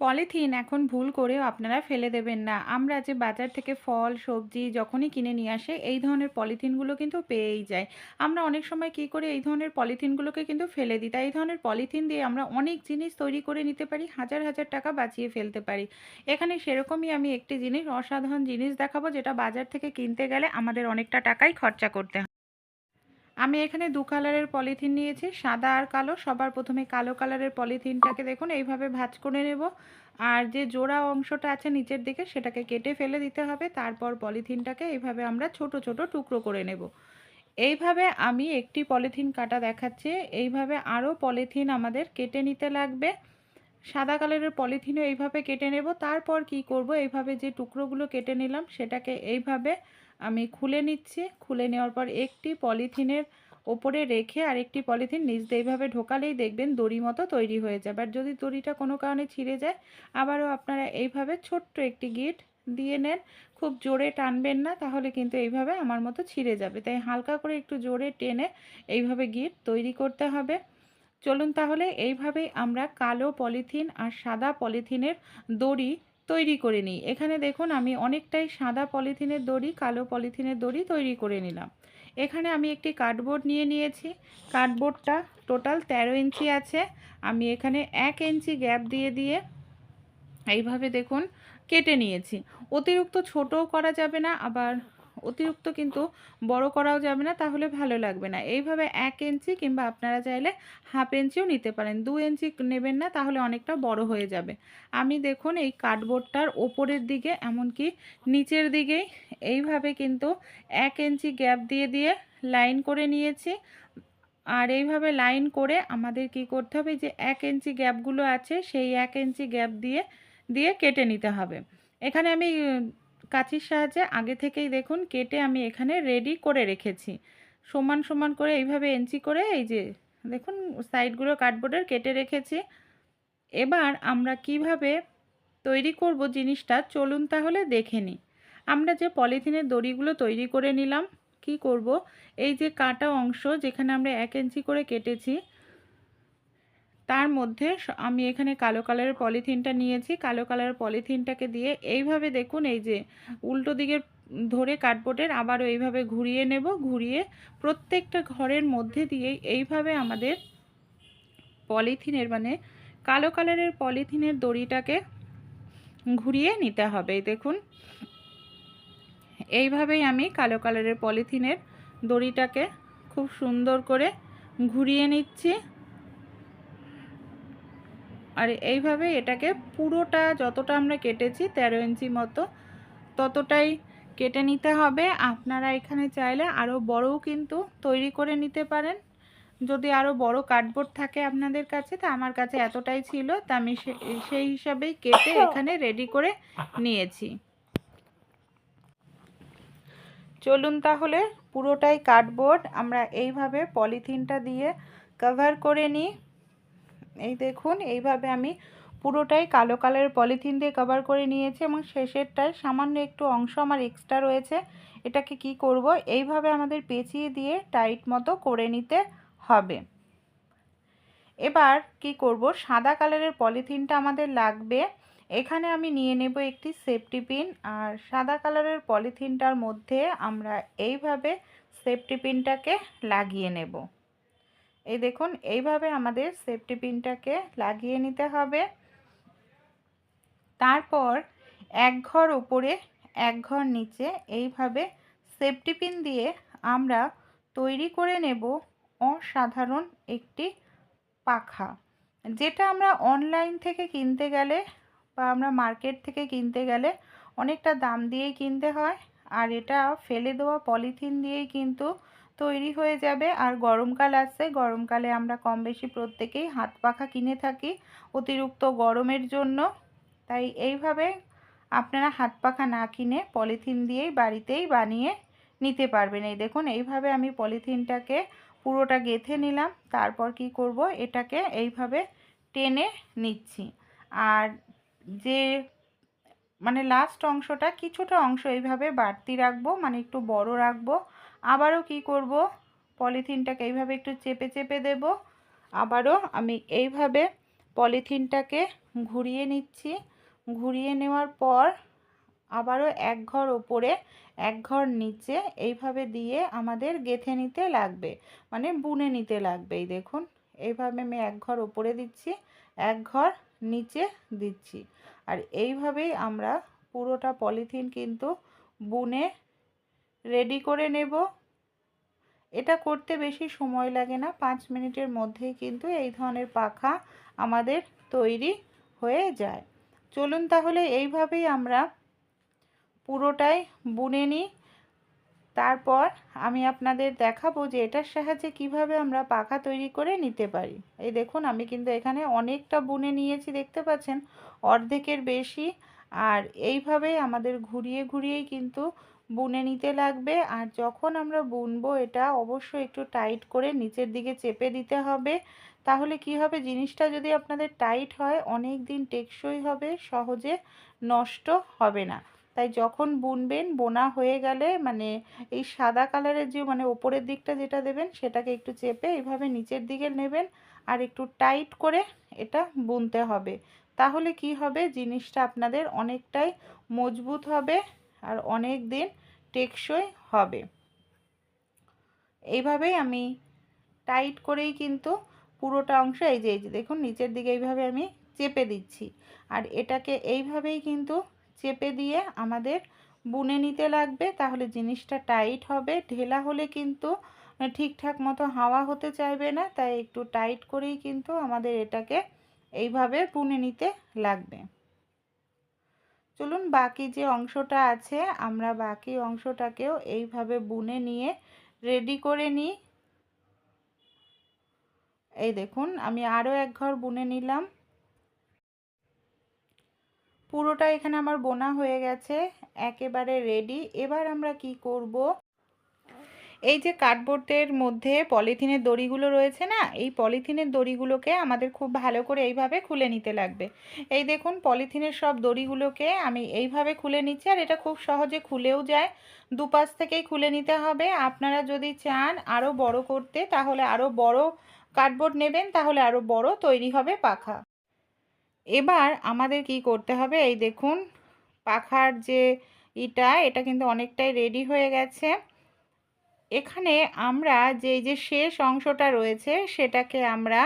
Polythene এখন ভুল করেও আপনারা ফেলে দেবেন না। আমরা যে বাজার থেকে ফল, সবজি যখনই কিনে নিয়ে আসে এই ধরনের পলিথিনগুলো কিন্তু পেয়েই যাই। আমরা অনেক সময় কী করি এই ধরনের পলিথিনগুলোকে কিন্তু ফেলে দিই। তাই এই ধরনের পলিথিন দিয়ে আমরা অনেক জিনিস তৈরি করে নিতে পারি, হাজার, হাজার টাকা বাঁচিয়ে ফেলতে পারি। এখানে সেরকমই আমি একটি জিনিস, অসাধারণ জিনিস দেখাবো যেটা বাজার থেকে কিনতে গেলে আমাদের অনেকটা টাকাই খরচা করতে হয়। আমি এখানে 2 কালারের পলিথিন নিয়েছি, সাদা আর কালো। সবার প্রথমে কালো কালারের পলিথিনটাকে দেখুন এইভাবে ভাঁজ করে নেব। আর যে জোড়া অংশটা আছে নিচের দিকে সেটাকে কেটে ফেলে দিতে হবে। তারপর পলিথিনটাকে এইভাবে আমরা ছোট, ছোট টুকরো করে নেব। এইভাবে আমি একটি পলিথিন কাটা দেখাচ্ছি। এইভাবে আরও পলিথিন আমাদের কেটে নিতে লাগবে। সাদা কালারের পলিথিনও এইভাবে কেটে নেব। তারপর কি করব, এইভাবে যে টুকরোগুলো কেটে নিলাম সেটাকে এইভাবে আমি খুলে নিচ্ছি। খুলে নেওয়ার পর একটি পলিথিনের ওপরে রেখে আরেকটি পলিথিন নিচ দিয়ে এইভাবে ঢোকালেই দেখবেন দড়ি মতো তৈরি হয়ে যাবে। আর যদি দড়িটা কোনো কারণে ছিঁড়ে যায় আবারও আপনারা এইভাবে ছোট্ট একটি গিঁট দিয়ে নেন। খুব জোরে টানবেন না, তাহলে কিন্তু এইভাবে আমার মতো ছিঁড়ে যাবে। তাই হালকা করে একটু জোরে টেনে এইভাবে গিঁট তৈরি করতে হবে। চলুন তাহলে এইভাবেই আমরা কালো পলিথিন আর সাদা পলিথিনের দড়ি তৈরি করে নিই। এখানে দেখুন আমি অনেকটাই সাদা পলিথিনের দড়ি, কালো পলিথিনের দড়ি তৈরি করে নিলাম। এখানে আমি একটি কার্ডবোর্ড নিয়ে নিয়েছি। কার্ডবোর্ডটা টোটাল 13 ইঞ্চি আছে। আমি এখানে 1 ইঞ্চি গ্যাপ দিয়ে দিয়ে এইভাবে দেখুন কেটে নিয়েছি। অতিরিক্ত ছোটও করা যাবে না, আবার অতিরিক্ত কিন্তু বড় করাও যাবে না, তাহলে ভালো লাগবে না। এইভাবে 1 ইঞ্চি কিংবা আপনারা চাইলে হাফ ইঞ্চিও নিতে পারেন। 2 ইঞ্চি নেবেন না, তাহলে অনেকটা বড় হয়ে যাবে। আমি দেখুন এই কার্ডবোর্ডটার ওপরের দিকে এমনকি নিচের দিকেই এইভাবে কিন্তু 1 ইঞ্চি গ্যাপ দিয়ে দিয়ে লাইন করে নিয়েছি। আর এইভাবে লাইন করে আমাদের কি করতে হবে, যে 1 ইঞ্চি গ্যাপগুলো আছে সেই 1 ইঞ্চি গ্যাপ দিয়ে দিয়ে কেটে নিতে হবে। এখানে আমি কাঁচির সাহায্যে আগে থেকেই দেখুন কেটে আমি এখানে রেডি করে রেখেছি। সমান সমান করে এইভাবে ইঞ্চি করে এই যে দেখুন সাইডগুলো কার্ডবোর্ডের কেটে রেখেছি। এবার আমরা কিভাবে তৈরি করব জিনিসটা চলুন তাহলে দেখে নিই। আমরা যে পলিথিনের দড়িগুলো তৈরি করে নিলাম, কি করব, এই যে কাটা অংশ যেখানে আমরা 1 ইঞ্চি করে কেটেছি তার মধ্যে আমি এখানে কালো কালারের পলিথিনটা নিয়েছি। কালো কালারের পলিথিনটাকে দিয়ে এইভাবে দেখুন এই যে উল্টো দিকে ধরে কার্ডবোর্ডের আবারও এইভাবে ঘুরিয়ে নেব। ঘুরিয়ে প্রত্যেকটা ঘরের মধ্যে দিয়ে এইভাবে আমাদের পলিথিনের মানে কালো কালারের পলিথিনের দড়িটাকে ঘুরিয়ে নিতে হবে। দেখুন এইভাবেই আমি কালো কালারের পলিথিনের দড়িটাকে খুব সুন্দর করে ঘুরিয়ে নিচ্ছি। আর এইভাবে এটাকে পুরোটা যতটা আমরা কেটেছি 13 ইঞ্চি মতো ততটাই কেটে নিতে হবে। আপনারা এখানে চাইলে আরও বড়ও কিন্তু তৈরি করে নিতে পারেন। যদি আরও বড় কার্ডবোর্ড থাকে আপনাদের কাছে, তা আমার কাছে এতটাই ছিল, তা আমি সেই হিসাবেই কেটে এখানে রেডি করে নিয়েছি। চলুন তাহলে পুরোটাই কার্ডবোর্ড আমরা এইভাবে পলিথিনটা দিয়ে কভার করে নিই। এই দেখুন এইভাবে আমি পুরোটাই কালো কালারের পলিথিন দিয়ে কভার করে নিয়েছি এবং শেষেরটায় সামান্য একটু অংশ আমার এক্সট্রা রয়েছে। এটাকে কি করব, এইভাবে আমাদের পেঁচিয়ে দিয়ে টাইট মতো করে নিতে হবে। এবার কি করব, সাদা কালারের পলিথিনটা আমাদের লাগবে। এখানে আমি নিয়ে নেব একটি সেফটি পিন, আর সাদা কালারের পলিথিনটার মধ্যে আমরা এইভাবে সেফটি পিনটাকে লাগিয়ে নেব। এই দেখুন এইভাবে আমাদের সেফটি পিনটাকে লাগিয়ে নিতে হবে। তারপর এক ঘর উপরে এক ঘর নিচে এইভাবে সেফটি পিন দিয়ে আমরা তৈরি করে নেব অসাধারণ একটি পাখা, যেটা আমরা অনলাইন থেকে কিনতে গেলে বা আমরা মার্কেট থেকে কিনতে গেলে অনেকটা দাম দিয়েই কিনতে হয়। আর এটা ফেলে দেওয়া পলিথিন দিয়েই কিন্তু তৈরি হয়ে যাবে। আর গরমকাল আসছে, গরমকালে আমরা কম বেশি প্রত্যেকেই হাত পাখা কিনে থাকি অতিরিক্ত গরমের জন্য। তাই এইভাবে আপনারা হাত পাখা না কিনে পলিথিন দিয়েই বাড়িতেই বানিয়ে নিতে পারবেন। এই দেখুন এইভাবে আমি পলিথিনটাকে পুরোটা গেঁথে নিলাম। তারপর কি করব, এটাকে এইভাবে টেনে নিচ্ছি। আর যে মানে লাস্ট অংশটা কিছুটা অংশ এইভাবে বাড়তি রাখবো, মানে একটু বড় রাখবো। আবারও কি করব, পলিথিনটাকে এইভাবে একটু চেপে চেপে দেব। আবারও আমি এইভাবে পলিথিনটাকে ঘুরিয়ে নিচ্ছি। ঘুরিয়ে নেওয়ার পর আবারও এক ঘর ওপরে এক ঘর নিচে এইভাবে দিয়ে আমাদের গেঁথে নিতে লাগবে, মানে বুনে নিতে লাগবে। এই দেখুন, এইভাবে আমি এক ঘর ওপরে দিচ্ছি, এক ঘর নিচে দিচ্ছি। আর এইভাবেই আমরা পুরোটা পলিথিন কিন্তু বুনে রেডি করে নেব। এটা করতে বেশি সময় লাগে না, 5 মিনিটের মধ্যেই কিন্তু এই ধরনের পাখা আমাদের তৈরি হয়ে যায়। চলুন তাহলে এইভাবেই আমরা পুরোটাই বুনে নিই। তারপর আমি আপনাদের দেখাবো যে এটার সাহায্যে কিভাবে আমরা পাখা তৈরি করে নিতে পারি। এই দেখুন, আমি কিন্তু এখানে অনেকটা বুনে নিয়েছি, দেখতে পাচ্ছেন, অর্ধেকের বেশি। আর এইভাবেই আমাদের ঘুরিয়ে ঘুরিয়েই কিন্তু বুনে নিতে লাগবে। আর যখন আমরা বুনবো এটা অবশ্যই একটু টাইট করে নিচের দিকে চেপে দিতে হবে। তাহলে কি হবে, জিনিসটা যদি আপনাদের টাইট হয় অনেক দিন টেকসই হবে, সহজে নষ্ট হবে না। তাই যখন বুনবেন, বোনা হয়ে গেলে মানে এই সাদা কালারের যে মানে ওপরের দিকটা যেটা দেবেন সেটাকে একটু চেপে এইভাবে নিচের দিকে নেবেন আর একটু টাইট করে এটা বুনতে হবে। তাহলে কি হবে, জিনিসটা আপনাদের অনেকটাই মজবুত হবে আর অনেক দিন টেকসই হবে। এইভাবেই আমি টাইট করেই কিন্তু পুরোটা অংশ, এই যে দেখুন নিচের দিকে এইভাবে আমি চেপে দিচ্ছি। আর এটাকে এইভাবেই কিন্তু চেপে দিয়ে আমাদের বুনে নিতে লাগবে, তাহলে জিনিসটা টাইট হবে। ঢেলা হলে কিন্তু ঠিকঠাক মতো হাওয়া হতে চাইবে না, তাই একটু টাইট করেই কিন্তু আমাদের এটাকে এইভাবে বুনে নিতে লাগবে। চলুন বাকি যে অংশটা আছে আমরা বাকি অংশটাকেও এইভাবে বুনে নিয়ে রেডি করে নিই। এই দেখুন, আমি আরও এক ঘর বুনে নিলাম। পুরোটা এখানে আমার বোনা হয়ে গেছে, একেবারে রেডি। এবার আমরা কি করব, এই যে কার্ডবোর্ডের মধ্যে পলিথিনের দড়িগুলো রয়েছে না, এই পলিথিনের দড়িগুলোকে আমাদের খুব ভালো করে এইভাবে খুলে নিতে লাগবে। এই দেখুন, পলিথিনের সব দড়িগুলোকে আমি এইভাবে খুলে নিচ্ছি। আর এটা খুব সহজে খুলেও যায়, দুপাশ থেকেই খুলে নিতে হবে। আপনারা যদি চান আরও বড় করতে, তাহলে আরও বড় কার্ডবোর্ড নেবেন, তাহলে আরও বড় তৈরি হবে পাখা। এবার আমাদের কি করতে হবে, এই দেখুন পাখার যে এটা কিন্তু অনেকটাই রেডি হয়ে গেছে। এখানে আমরা যে শেষ অংশটা রয়েছে সেটাকে আমরা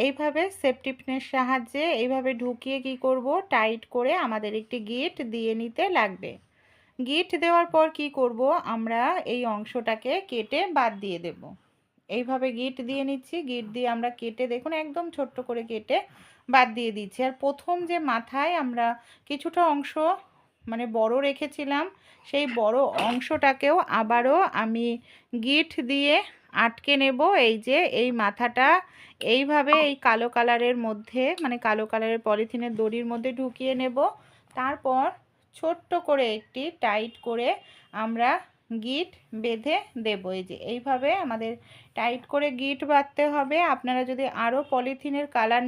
এইভাবে সেফটি পিনের সাহায্যে এইভাবে ঢুকিয়ে কি করব, টাইট করে আমাদের একটি গিট দিয়ে নিতে লাগবে। গিট দেওয়ার পর কি করব, আমরা এই অংশটাকে কেটে বাদ দিয়ে দেব। এইভাবে গিট দিয়ে নিচ্ছি, গিট দিয়ে আমরা কেটে দেখুন একদম ছোট্ট করে কেটে বাদ দিয়ে দিচ্ছি। আর প্রথম যে মাথায় আমরা কিছুটা অংশ মানে বড় রেখেছিলাম, সেই বড় অংশটাকেও আবারও আমি গিট দিয়ে আটকে নেব। এই যে এই মাথাটা এইভাবে এই কালো কালারের মধ্যে মানে কালো কালারের পলিথিনের দড়ির মধ্যে ঢুকিয়ে নেব। তারপর ছোট্ট করে একটি টাইট করে আমরা গিট বেঁধে দেব। এই যে এইভাবে আমাদের টাইট করে গিট বাঁধতে হবে। আপনারা যদি আরও পলিথিনের কালার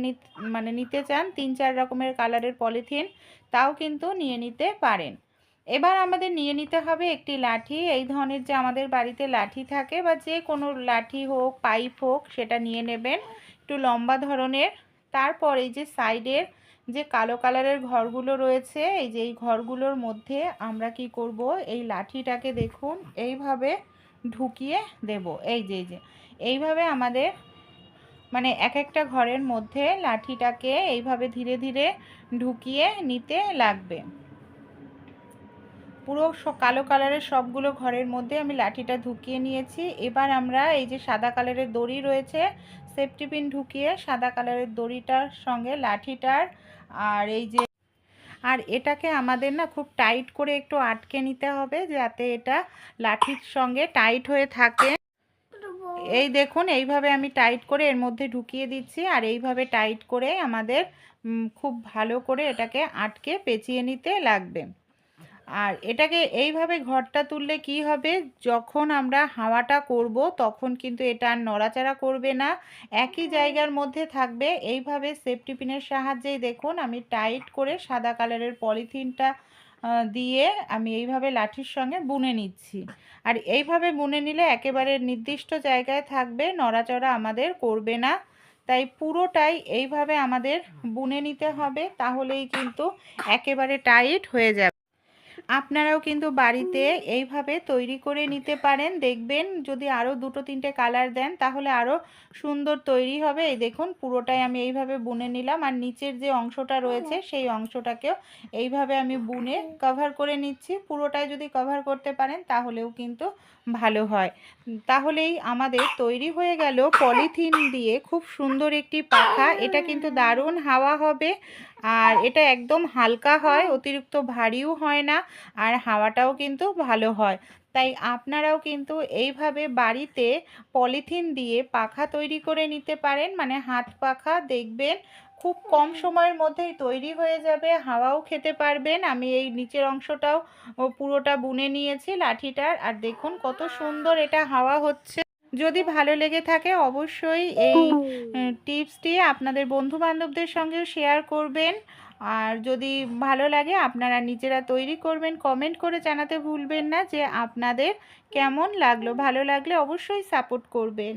নিতে চান, 3-4 রকমের কালারের পলিথিন, তাও কিন্তু নিয়ে নিতে পারেন। এবার আমাদের নিয়ে নিতে হবে একটি লাঠি। এই ধরনের যে আমাদের বাড়িতে লাঠি থাকে বা যে কোনো লাঠি হোক, পাইপ হোক, সেটা নিয়ে নেবেন, একটু লম্বা ধরনের। তারপর এই যে সাইডের যে কালো কালারের ঘরগুলো রয়েছে, এই যে এই ঘরগুলোর মধ্যে আমরা কি করব, এই লাঠিটাকে দেখুন এইভাবে ঢুকিয়ে দেব। এই যে এইভাবে আমাদের মানে এক একটা ঘরের মধ্যে লাঠিটাকে এইভাবে ধীরে ধীরে ঢুকিয়ে নিতে লাগবে। পুরো কালো কালারের সবগুলো ঘরের মধ্যে আমি লাঠিটা ঢুকিয়ে নিয়েছি। এবার আমরা এই যে সাদা কালারের দড়ি রয়েছে, সেফটি পিন ঢুকিয়ে সাদা কালারের দড়িটার সঙ্গে লাঠিটার আর এটাকে আমাদের না খুব টাইট করে একটু আটকে নিতে হবে, যাতে এটা লাঠির সঙ্গে টাইট হয়ে থাকে। এই দেখুন এইভাবে আমি টাইট করে এর মধ্যে ঢুকিয়ে দিচ্ছি। আর এইভাবে টাইট করে আমাদের খুব ভালো করে এটাকে আটকে পেঁচিয়ে নিতে লাগবে। আর এটাকে এইভাবে ঘরটা তুললে কি হবে, যখন আমরা হাওয়াটা করব তখন কিন্তু এটা আর নড়াচড়া করবে না, একই জায়গার মধ্যে থাকবে। এইভাবে সেফটি পিনের সাহায্যেই দেখুন আমি টাইট করে সাদা কালারের পলিথিনটা দিয়ে আমি এইভাবে লাঠির সঙ্গে বুনে নিচ্ছি। আর এইভাবে বুনে নিলে একেবারে নির্দিষ্ট জায়গায় থাকবে, নড়াচড়া আমাদের করবে না। তাই পুরোটাই এইভাবে আমাদের বুনে নিতে হবে, তাহলেই কিন্তু একেবারে টাইট হয়ে যাবে। আপনারাও কিন্তু বাড়িতে এইভাবে তৈরি করে নিতে পারেন। দেখবেন যদি আরও 2-3টে কালার দেন তাহলে আরও সুন্দর তৈরি হবে। এই দেখুন পুরোটাই আমি এইভাবে বুনে নিলাম, আর নিচের যে অংশটা রয়েছে সেই অংশটাকেও এইভাবে আমি বুনে কভার করে নিচ্ছি। পুরোটাই যদি কভার করতে পারেন তাহলেও কিন্তু ভালো হয়। তাহলেই আমাদের তৈরি হয়ে গেল পলিথিন দিয়ে খুব সুন্দর একটি পাখা। এটা কিন্তু দারুণ হাওয়া হবে, আর এটা একদম হালকা হয়, অতিরিক্ত ভারীও হয় না, আর হাওয়াটাও কিন্তু ভালো হয়। তাই আপনারাও কিন্তু এইভাবে বাড়িতে পলিথিন দিয়ে পাখা তৈরি করে নিতে পারেন, মানে হাত পাখা। দেখবেন খুব কম সময়ের মধ্যেই তৈরি হয়ে যাবে, হাওয়াও খেতে পারবেন। আমি এই নিচের অংশটাও পুরোটা বুনে নিয়েছি লাঠিটার, আর দেখুন কত সুন্দর এটা হাওয়া হচ্ছে। যদি ভালো লেগে থাকে অবশ্যই এই টিপসটি আপনাদের বন্ধু-বান্ধবদের সঙ্গেও শেয়ার করবেন। আর যদি ভালো লাগে আপনারা নিজেরা তৈরি করবেন। কমেন্ট করে জানাতে ভুলবেন না যে আপনাদের কেমন লাগলো। ভালো লাগলে অবশ্যই সাপোর্ট করবেন।